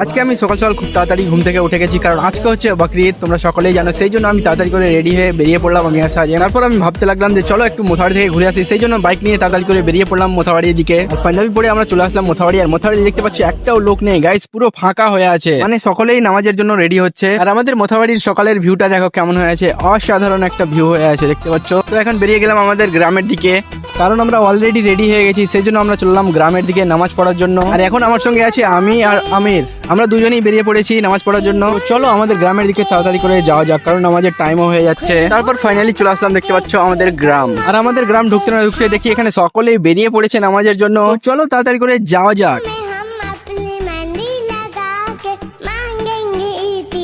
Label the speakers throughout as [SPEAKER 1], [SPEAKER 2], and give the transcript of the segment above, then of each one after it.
[SPEAKER 1] আজকে আমি সকাল সকাল খুব তাড়াতাড়ি ঘুম থেকে উঠে গেছি, কারণ আজকে হচ্ছে বকরিদ, তোমরা সকলেই জানো। সেই জন্য আমি তাড়াতাড়ি করে রেডি হয়ে বেরিয়ে পড়লাম আমি আর সাজেন। তারপর আমি ভাবতে লাগলাম যে চলো একটু মোথাবাড়ি থেকে ঘুরে আসি, সেই জন্য বাইক নিয়ে তাড়াতাড়ি করে বেরিয়ে পড়লাম মোথাবাড়ির দিকে। পাঞ্জাবি পরে আমরা চলে আসলাম মোথাবাড়ি। আর মোথাবাড়ি দেখতে পাচ্ছি একটাও লোক নেই গাইস, পুরো ফাঁকা হয়ে আছে, মানে সকলেই নামাজের জন্য রেডি হচ্ছে। আর আমাদের মোথাবাড়ির সকালের ভিউটা দেখো কেমন হয়ে আছে, অসাধারণ একটা ভিউ হয়ে আছে দেখতে পাচ্ছ। তো এখন বেরিয়ে গেলাম আমাদের গ্রামের দিকে, কারণ আমরা অলরেডি রেডি হয়ে গেছি, সেই জন্য আমরা চললাম গ্রামের দিকে নামাজ পড়ার জন্য। আর এখন আমার সঙ্গে আছে আমি আর আমির, আমরা দুজনেই বেরিয়ে পড়েছি নামাজ পড়ার জন্য। তো চলো আমাদের গ্রামের দিকে তাড়াতাড়ি করে যাওয়া যাক, কারণ আমাদের টাইমও হয়ে যাচ্ছে। তারপর ফাইনালি চলে আসলাম, দেখতে পাচ্ছ আমাদের গ্রাম। আর আমাদের গ্রাম ঢুকতে না ঢুকতে দেখি এখানে সকলেই বেরিয়ে পড়েছে নামাজের জন্য। চলো তাড়াতাড়ি করে যাওয়া যাক।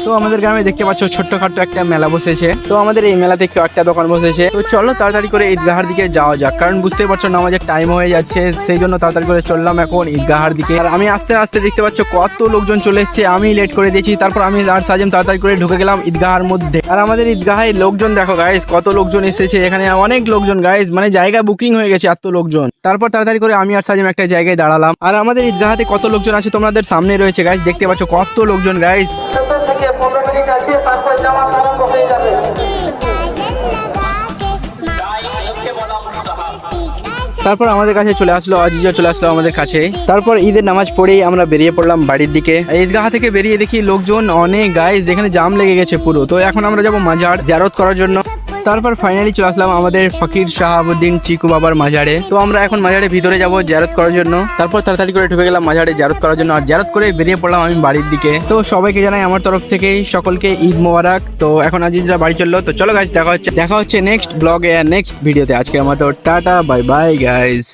[SPEAKER 1] তো আমাদের গ্রামে দেখতে পাচ্ছ ছোট্টখাট্ট একটা মেলা বসেছে, তো আমাদের এই মেলাতে একটা দোকান বসেছে। তো চলো তাড়াতাড়ি করে ঈদগাহার দিকে যাওয়া যাক, কারণ বুঝতেই পারছো নামাজের টাইম হয়ে যাচ্ছে, সেই জন্য তাড়াতাড়ি করে চললাম এখন ঈদগাহার দিকে। আর আমি আস্তে আস্তে দেখতে পাচ্ছ কত লোকজন চলে এসেছে, আমি লেট করে দিয়েছি। তারপর আমি আর সাজেম তাড়াতাড়ি করে ঢুকে গেলাম ঈদগাহার মধ্যে। আর আমাদের ঈদগাহের লোকজন দেখো গাইস, কত লোকজন এসেছে, এখানে অনেক লোকজন গাইস, মানে জায়গা বুকিং হয়ে গেছে এত লোকজন। তারপর তাড়াতাড়ি করে আমি আর সাজেম একটা জায়গায় দাঁড়ালাম। আর আমাদের ঈদগাহাতে কত লোকজন আছে তোমাদের সামনে রয়েছে গাইস, দেখতে পাচ্ছ কত লোকজন গাইস। তারপর আমাদের কাছে চলে আসলো আজিজা, চলে আসলো আমাদের কাছে। তারপর ঈদের নামাজ পড়েই আমরা বেরিয়ে পড়লাম বাড়ির দিকে। ঈদগাহ থেকে বেরিয়ে দেখি লোকজন অনেক গাইস, যেখানে জাম লেগে গেছে পুরো। তো এখন আমরা যাবো মাজার জিয়ারত করার জন্য। তারপর ফাইনালি চলে আসলাম আমাদের ফকির শাহাবুদ্দিন চিকু বাবার মাজারে। তো আমরা এখন মাজারে ভিতরে যাব জিয়ারত করার জন্য। তারপর তাড়াতাড়ি করে ঢুকে গেলাম মাজারে জিয়ারত করার জন্য। আর জিয়ারত করে বেরিয়ে পড়লাম আমি বাড়ির দিকে। তো সবাইকে জানাই আমার তরফ থেকে সকলকে ঈদ মোবারক। তো এখন আজিজরা বাড়ি চললো। তো চলো গাইস, দেখা হচ্ছে নেক্সট ব্লগে আর নেক্সট ভিডিওতে। আজকে আমাদের টাটা, বাই বাই গাইস।